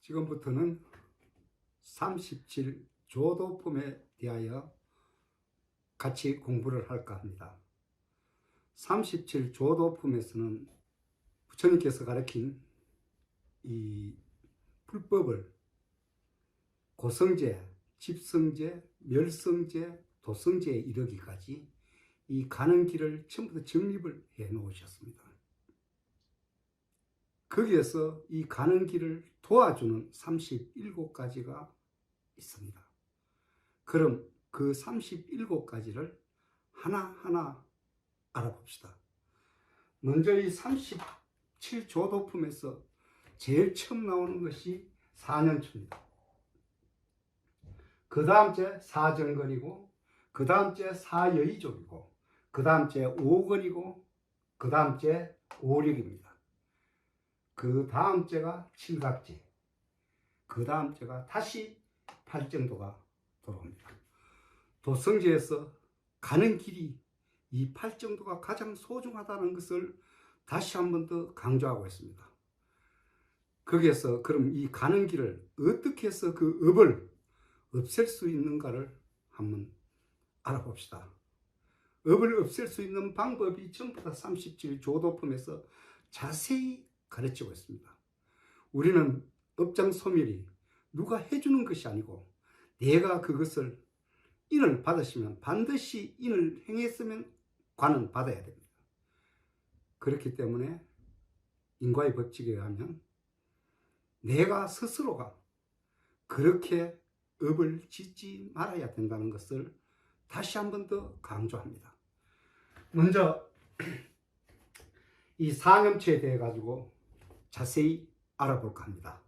지금부터는 37 조도품에 대하여 같이 공부를 할까 합니다. 37 조도품에서는 부처님께서 가르친 이 불법을 고성제, 집성제, 멸성제, 도성제에 이르기까지 이 가는 길을 전부 다 정립을 해 놓으셨습니다. 거기에서 이 가는 길을 도와주는 37가지가 있습니다. 그럼 그 37가지를 하나하나 알아봅시다. 먼저 이 37조도품에서 제일 처음 나오는 것이 사년초입니다. 그 다음째 사정거리고, 그 다음째 사여의족이고, 그 다음째 오거리고, 그 다음째 오력입니다. 그 다음째가 칠각제, 그 다음째가 다시 팔정도가 돌아옵니다. 도성제에서 가는 길이 이 팔정도가 가장 소중하다는 것을 다시 한 번 더 강조하고 있습니다. 거기에서 그럼 이 가는 길을 어떻게 해서 그 업을 없앨 수 있는가를 한번 알아봅시다. 업을 없앨 수 있는 방법이 전부 다 37조도품에서 자세히 가르치고 있습니다. 우리는 업장소멸이 누가 해주는 것이 아니고 내가 그것을 인을 받으시면 반드시 인을 행했으면 관은 받아야 됩니다. 그렇기 때문에 인과의 법칙에 의하면 내가 스스로가 그렇게 업을 짓지 말아야 된다는 것을 다시 한 번 더 강조합니다. 먼저 이 사념처에 대해 가지고 자세히 알아볼까 합니다.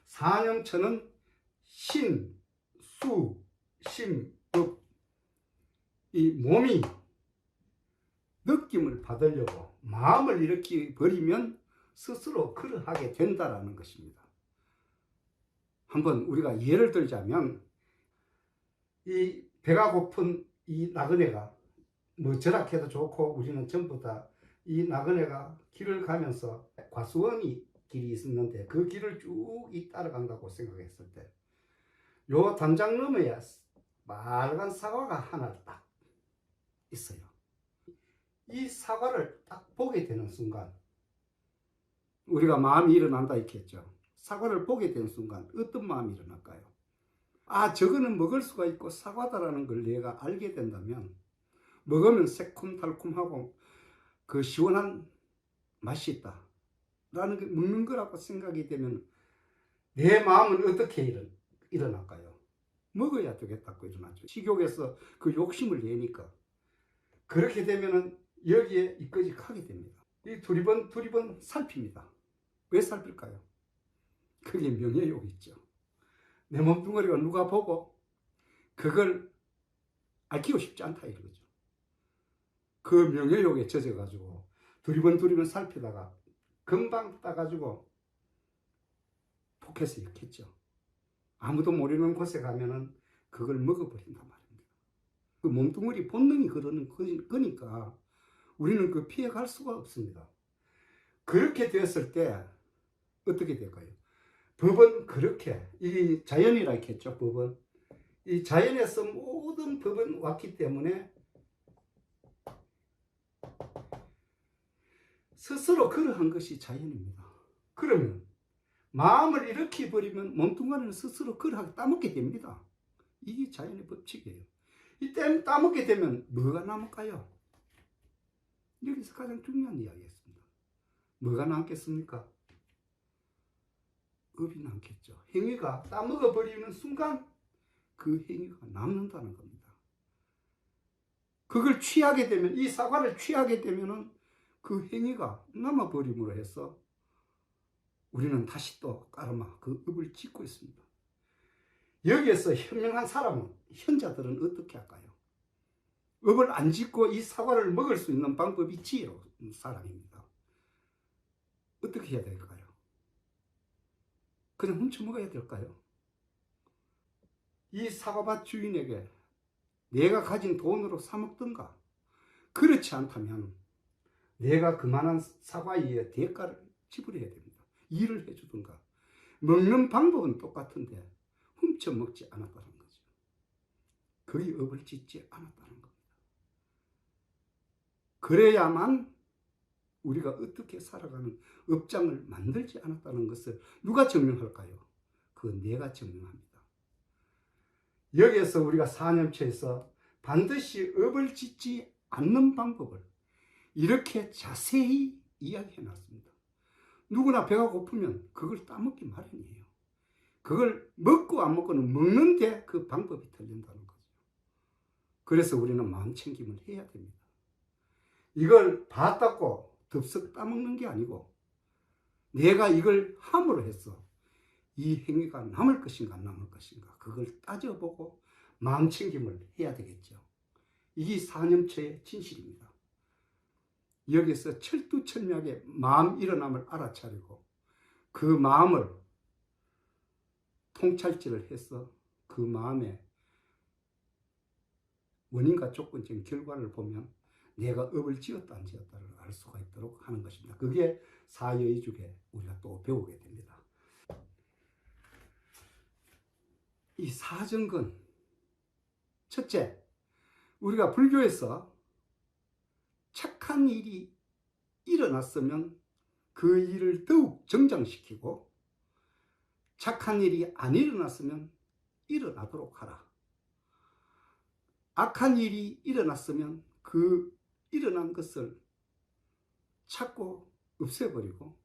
사념처는 신, 수, 심, 법, 이 몸이 느낌을 받으려고 마음을 이렇게 버리면 스스로 그러하게 된다라는 것입니다. 한번 우리가 예를 들자면 이 배가 고픈 이 나그네가 뭐 절약해도 좋고 우리는 전부 다 이 나그네가 길을 가면서 과수원이 길이 있었는데 그 길을 쭉 따라간다고 생각했을 때 요 담장 너머에 빨간 사과가 하나 딱 있어요. 이 사과를 딱 보게 되는 순간 우리가 마음이 일어난다 했겠죠. 사과를 보게 되는 순간 어떤 마음이 일어날까요? 아, 저거는 먹을 수가 있고 사과다라는 걸 내가 알게 된다면 먹으면 새콤달콤하고 그 시원한 맛이 있다 라는 게 먹는 거라고 생각이 되면 내 마음은 어떻게 일어날까요? 먹어야 되겠다고 일어나죠. 식욕에서 그 욕심을 내니까 그렇게 되면은 여기에 이까지 가게 됩니다. 이 두리번 살핍니다. 왜 살필까요? 그게 명예욕이 있죠. 내 몸뚱아리가 누가 보고 그걸 알키고 싶지 않다 이거죠. 그 명예욕에 젖어가지고 두리번 살피다가 금방 따가지고 포켓에 넣겠죠. 아무도 모르는 곳에 가면은 그걸 먹어버린단 말입니다. 그 몸뚱아리 본능이 그러는 거니까 우리는 그 피해갈 수가 없습니다. 그렇게 되었을 때 어떻게 될까요? 법은 그렇게, 이 자연이라 했겠죠, 법은. 이 자연에서 모든 법은 왔기 때문에 스스로 그러한 것이 자연입니다. 그러면 마음을 이렇게 버리면 몸뚱아리는 스스로 그러하게 따먹게 됩니다. 이게 자연의 법칙이에요. 이때 따먹게 되면 뭐가 남을까요? 여기서 가장 중요한 이야기였습니다. 뭐가 남겠습니까? 업이 남겠죠. 행위가 따먹어버리는 순간 그 행위가 남는다는 겁니다. 그걸 취하게 되면, 이 사과를 취하게 되면은 그 행위가 남아버림으로 해서 우리는 다시 또 까르마, 그 업을 짓고 있습니다. 여기에서 현명한 사람은, 현자들은 어떻게 할까요? 업을 안 짓고 이 사과를 먹을 수 있는 방법이 지혜로운 사람입니다. 어떻게 해야 될까요? 그냥 훔쳐 먹어야 될까요? 이 사과밭 주인에게 내가 가진 돈으로 사 먹든가, 그렇지 않다면 내가 그만한 사과의 대가를 지불해야 됩니다. 일을 해주든가. 먹는 방법은 똑같은데 훔쳐 먹지 않았다는 거죠. 거기 업을 짓지 않았다는 겁니다. 그래야만 우리가 어떻게 살아가는 업장을 만들지 않았다는 것을 누가 증명할까요? 그건 내가 증명합니다. 여기에서 우리가 사념체에서 반드시 업을 짓지 않는 방법을 이렇게 자세히 이야기해 놨습니다. 누구나 배가 고프면 그걸 따먹기 마련이에요. 그걸 먹고 안 먹고는 먹는데 그 방법이 틀린다는 거죠. 그래서 우리는 마음챙김을 해야 됩니다. 이걸 봤다고 덥석 따먹는 게 아니고 내가 이걸 함으로 해서 이 행위가 남을 것인가 안 남을 것인가 그걸 따져보고 마음챙김을 해야 되겠죠. 이게 사념체의 진실입니다. 여기서 철두철미하게 마음 일어남을 알아차리고 그 마음을 통찰질을 해서 그 마음의 원인과 조건적인 결과를 보면 내가 업을 지었다 안 지었다를 알 수가 있도록 하는 것입니다. 그게 사여의죽에 우리가 또 배우게 됩니다. 이 사정근, 첫째, 우리가 불교에서 착한 일이 일어났으면 그 일을 더욱 정장시키고 착한 일이 안 일어났으면 일어나도록 하라. 악한 일이 일어났으면 그 일어난 것을 찾고 없애버리고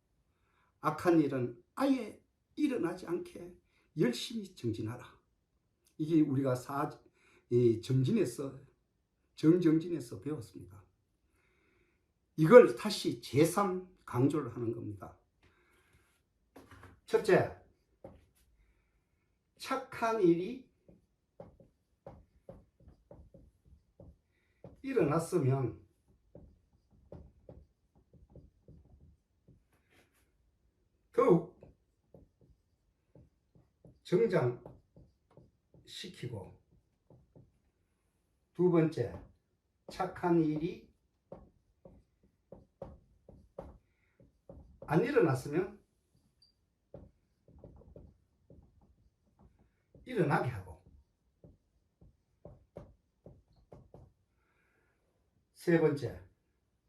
악한 일은 아예 일어나지 않게 열심히 정진하라. 이게 우리가 정정진에서 배웠습니다. 이걸 다시 제3 강조를 하는 겁니다. 첫째, 착한 일이 일어났으면 더욱 정장시키고, 두 번째, 착한 일이 안 일어났으면 일어나게 하고, 세 번째,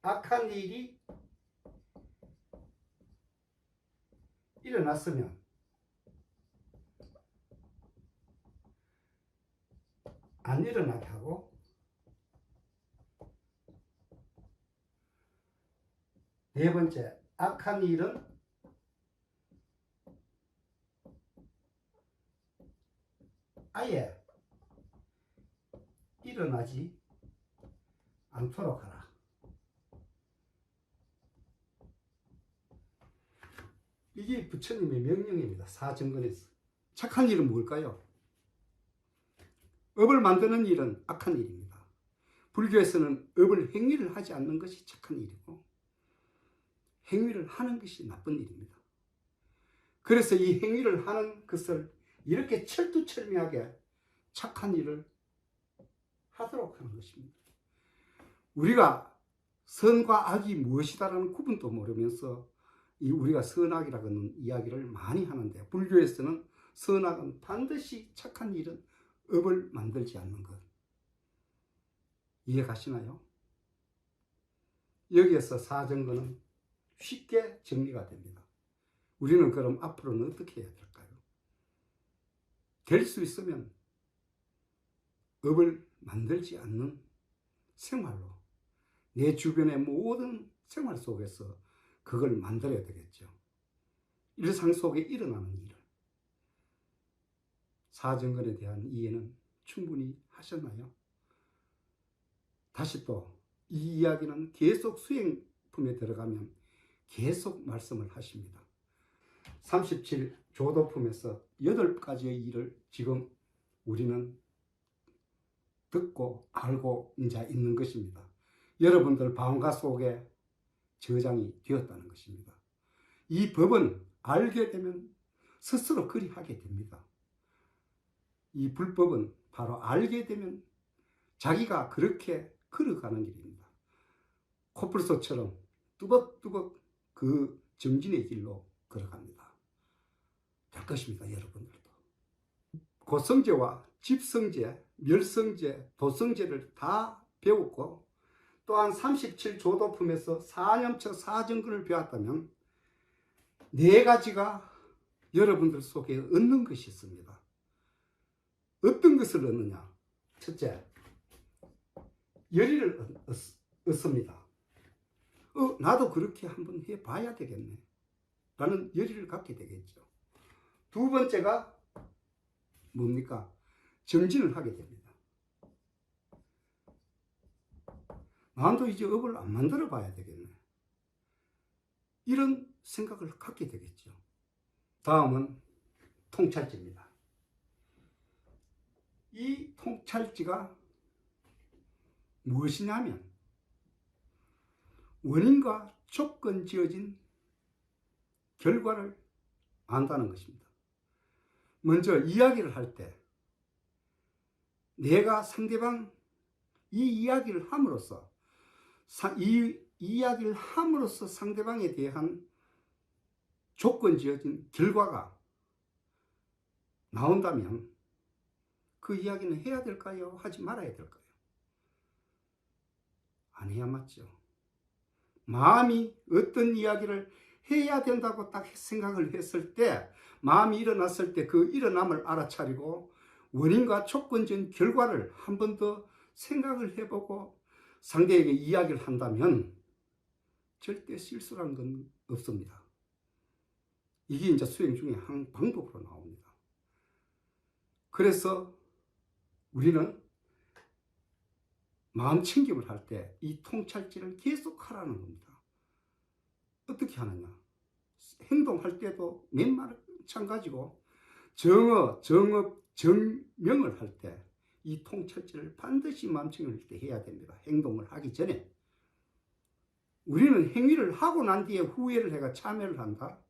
악한 일이 일어났으면 안 일어나게 하고, 네 번째, 악한 일은 아예 일어나지 않도록 하라. 이게 부처님의 명령입니다. 사정근에서. 착한 일은 뭘까요? 업을 만드는 일은 악한 일입니다. 불교에서는 업을 행위를 하지 않는 것이 착한 일이고 행위를 하는 것이 나쁜 일입니다. 그래서 이 행위를 하는 것을 이렇게 철두철미하게 착한 일을 하도록 하는 것입니다. 우리가 선과 악이 무엇이다라는 구분도 모르면서 우리가 선악이라는 이야기를 많이 하는데, 불교에서는 선악은 반드시 착한 일은 업을 만들지 않는 것. 이해 가시나요? 여기에서 사정근은 쉽게 정리가 됩니다. 우리는 그럼 앞으로는 어떻게 해야 될까요? 될 수 있으면 업을 만들지 않는 생활로 내 주변의 모든 생활 속에서 그걸 만들어야 되겠죠. 일상 속에 일어나는 일을. 사정근에 대한 이해는 충분히 하셨나요? 다시 또 이 이야기는 계속 수행품에 들어가면 계속 말씀을 하십니다. 37 조도품에서 8가지의 일을 지금 우리는 듣고 알고 이제 있는 것입니다. 여러분들 방과 속에 저장이 되었다는 것입니다. 이 법은 알게 되면 스스로 그리하게 됩니다. 이 불법은 바로 알게 되면 자기가 그렇게 걸어가는 길입니다. 코뿔소처럼 뚜벅뚜벅 그 정진의 길로 걸어갑니다. 될 것입니다. 여러분들도. 고성제와 집성제, 멸성제, 도성제를 다 배웠고 또한 37조도품에서 사념처 사정근을 배웠다면 네 가지가 여러분들 속에 얻는 것이 있습니다. 어떤 것을 얻느냐? 첫째, 열의를 얻습니다. 나도 그렇게 한번 해봐야 되겠네 라는 열의를 갖게 되겠죠. 두 번째가 뭡니까? 정진을 하게 됩니다. 나도 이제 업을 안 만들어 봐야 되겠네. 이런 생각을 갖게 되겠죠. 다음은 통찰지입니다. 이 통찰지가 무엇이냐면 원인과 조건 지어진 결과를 안다는 것입니다. 먼저 이야기를 할 때 내가 상대방 이 이야기를 함으로써 상대방에 대한 조건 지어진 결과가 나온다면 그 이야기는 해야 될까요? 하지 말아야 될까요? 안 해야 맞죠. 마음이 어떤 이야기를 해야 된다고 딱 생각을 했을 때, 마음이 일어났을 때 그 일어남을 알아차리고 원인과 조건적인 결과를 한 번 더 생각을 해보고 상대에게 이야기를 한다면 절대 실수라는 건 없습니다. 이게 이제 수행 중에 한 방법으로 나옵니다. 그래서 우리는 마음 챙김을 할 때 이 통찰지를 계속 하라는 겁니다. 어떻게 하느냐? 행동할 때도 맨 마찬가지고 정업, 정명을 할 때 이 통찰지를 반드시 마음 챙김을 때 해야 됩니다. 행동을 하기 전에. 우리는 행위를 하고 난 뒤에 후회를 해가 참여를 한다?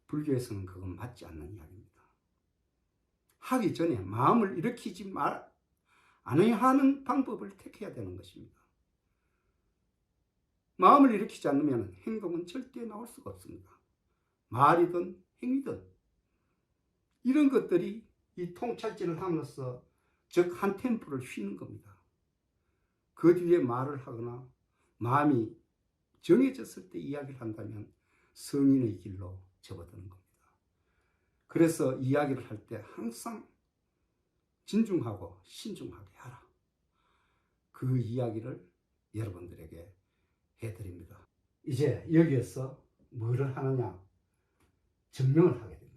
불교에서는 그건 맞지 않는 이야기입니다. 하기 전에 마음을 일으키지 않아야 하는 방법을 택해야 되는 것입니다. 마음을 일으키지 않으면 행동은 절대 나올 수가 없습니다. 말이든 행위든 이런 것들이 이 통찰지를 함으로써 즉 한 템포를 쉬는 겁니다. 그 뒤에 말을 하거나 마음이 정해졌을 때 이야기를 한다면 성인의 길로 접어드는 겁니다. 그래서 이야기를 할 때 항상 진중하고 신중하게 하라. 그 이야기를 여러분들에게 해드립니다. 이제 여기에서 뭐를 하느냐? 증명을 하게 됩니다.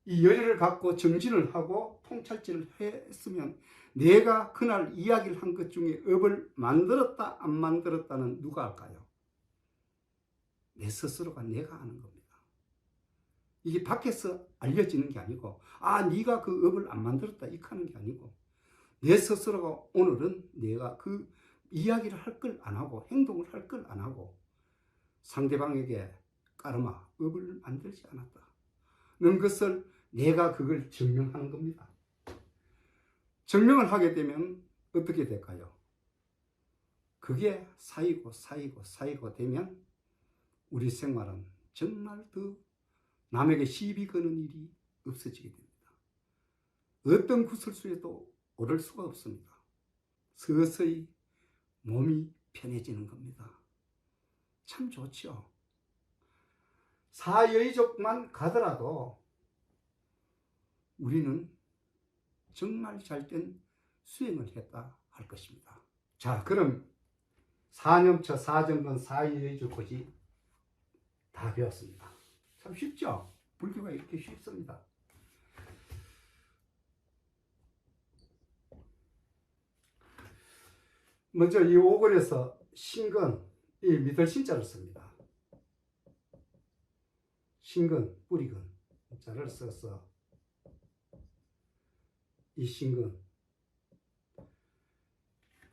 이 열의를 갖고 정진을 하고 통찰지를 했으면 내가 그날 이야기를 한 것 중에 업을 만들었다 안 만들었다는 누가 할까요? 내 스스로가 내가 하는 겁니다. 이게 밖에서 알려지는 게 아니고 네가 그 업을 안 만들었다 이렇게 하는 게 아니고 내 스스로가 오늘은 내가 그 이야기를 할 걸 안 하고 행동을 할 걸 안 하고 상대방에게 까르마 업을 만들지 않았다는 것을 내가 그걸 증명하는 겁니다. 증명을 하게 되면 어떻게 될까요? 그게 쌓이고 되면 우리 생활은 정말 더 남에게 시비 거는 일이 없어지게 됩니다. 어떤 구설수에도 오를 수가 없습니다. 서서히 몸이 편해지는 겁니다. 참 좋죠. 사여의족만 가더라도 우리는 정말 잘된 수행을 했다 할 것입니다. 자, 그럼 사념처, 사정근, 사여의족까지 다 배웠습니다. 참 쉽죠? 불교가 이렇게 쉽습니다. 먼저 이 5권에서 신근, 이 믿을 신자를 씁니다. 신근, 뿌리근 자를 써서 이 신근,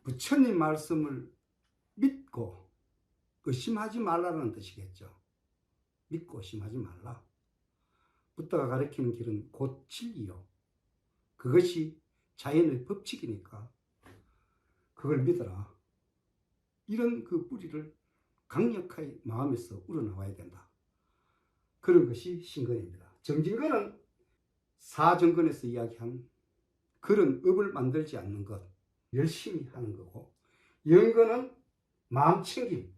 부처님 말씀을 믿고 의심하지 말라는 뜻이겠죠. 믿고 의심하지 말라. 부처가 가르치는 길은 곧 진리요. 그것이 자연의 법칙이니까 그걸 믿어라. 이런 그 뿌리를 강력하게 마음에서 우러나와야 된다. 그런 것이 신건입니다. 정진건은 사정건에서 이야기한 그런 업을 만들지 않는 것, 열심히 하는 거고, 영건은 마음챙김,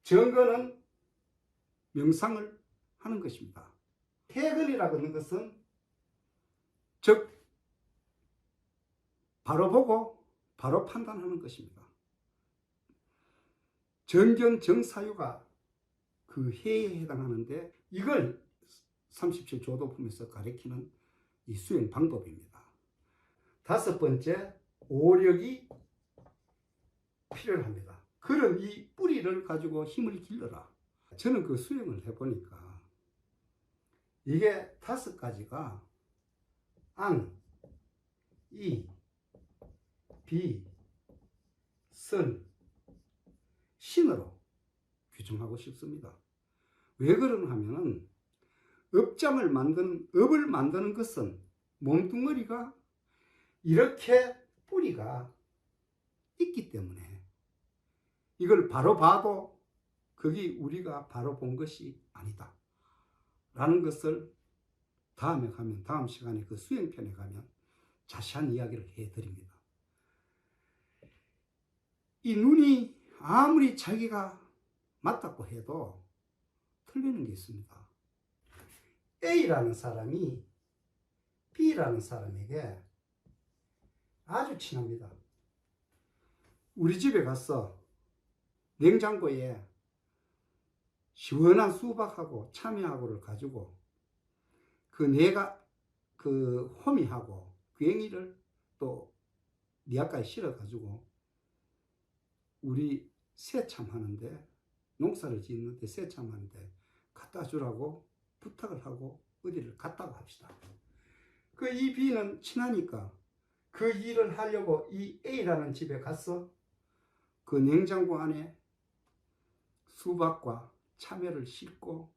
정건은 명상을 하는 것입니다. 해근이라고 하는 것은 즉 바로 보고 바로 판단하는 것입니다. 정견정사유가 그 해에 해당하는데 이걸 37조도품에서 가리키는 이 수행 방법입니다. 다섯 번째, 오력이 필요합니다. 그런 이 뿌리를 가지고 힘을 길러라. 저는 그 수행을 해보니까 이게 다섯 가지가 안, 이, 비, 선, 신으로 규정하고 싶습니다. 왜 그러냐 하면은 업을 만드는 것은 몸뚱어리가 이렇게 뿌리가 있기 때문에 이걸 바로 봐도 그게 우리가 바로 본 것이 아니다 라는 것을 다음에 가면, 다음 시간에 그 수행편에 가면 자세한 이야기를 해드립니다. 이 눈이 아무리 자기가 맞다고 해도 틀리는 게 있습니다. A라는 사람이 B라는 사람에게 아주 친합니다. 우리 집에 가서 냉장고에 시원한 수박하고 참외하고를 가지고 그 호미하고 괭이를 또 니아까지 실어가지고 우리 새참하는데, 농사를 짓는데 새참하는데 갖다 주라고 부탁을 하고 어디를 갔다고 합시다. 그 이 B는 친하니까 그 일을 하려고 이 A라는 집에 가서 그 냉장고 안에 수박과 참외를 싣고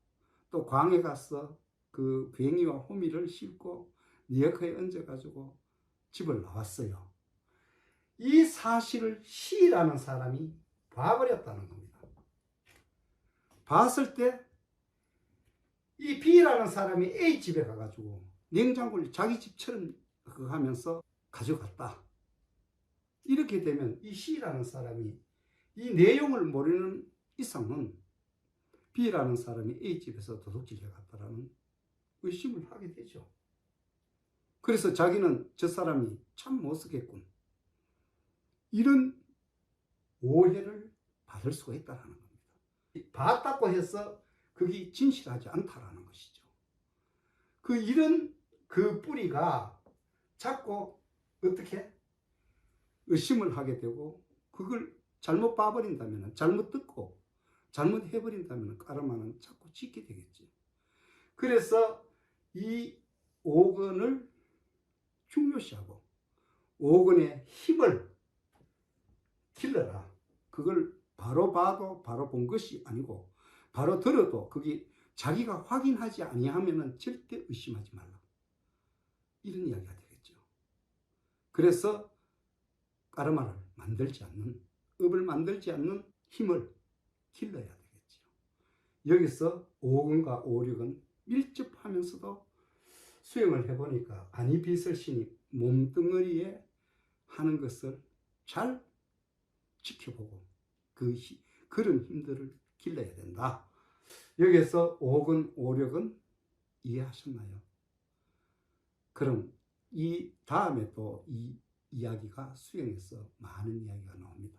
또 광에 가서 그 괭이와 호미를 싣고 니어커에 얹어가지고 집을 나왔어요. 이 사실을 C라는 사람이 봐버렸다는 겁니다. 봤을 때 이 B라는 사람이 A 집에 가가지고 냉장고를 자기 집처럼 하면서 가져갔다. 이렇게 되면 이 C라는 사람이 이 내용을 모르는 이상은 B라는 사람이 A 집에서 도둑질 해갔다라는 의심을 하게 되죠. 그래서 자기는 저 사람이 참 못쓰겠군, 이런 오해를 받을 수가 있다는 겁니다. 봤다고 해서 그게 진실하지 않다라는 것이죠. 이런 그 뿌리가 자꾸 어떻게 의심을 하게 되고, 그걸 잘못 봐버린다면, 잘못 듣고 잘못 해버린다면 까르마는 자꾸 짓게 되겠지. 그래서 이 오근을 중요시하고 오근의 힘을 길러라. 그걸 바로 봐도 바로 본 것이 아니고, 바로 들어도 그게 자기가 확인하지 아니하면 절대 의심하지 말라, 이런 이야기가 되겠죠. 그래서 까르마를 만들지 않는, 업을 만들지 않는 힘을 길러야 되겠죠. 여기서 오근과 오력은 밀접하면서도 수행을 해보니까 아니비설신이 몸뚱어리에 하는 것을 잘 지켜보고 그런 힘들을 길러야 된다. 여기서 오근, 오력은 이해하셨나요? 그럼 이 다음에 또 이 이야기가 수행에서 많은 이야기가 나옵니다.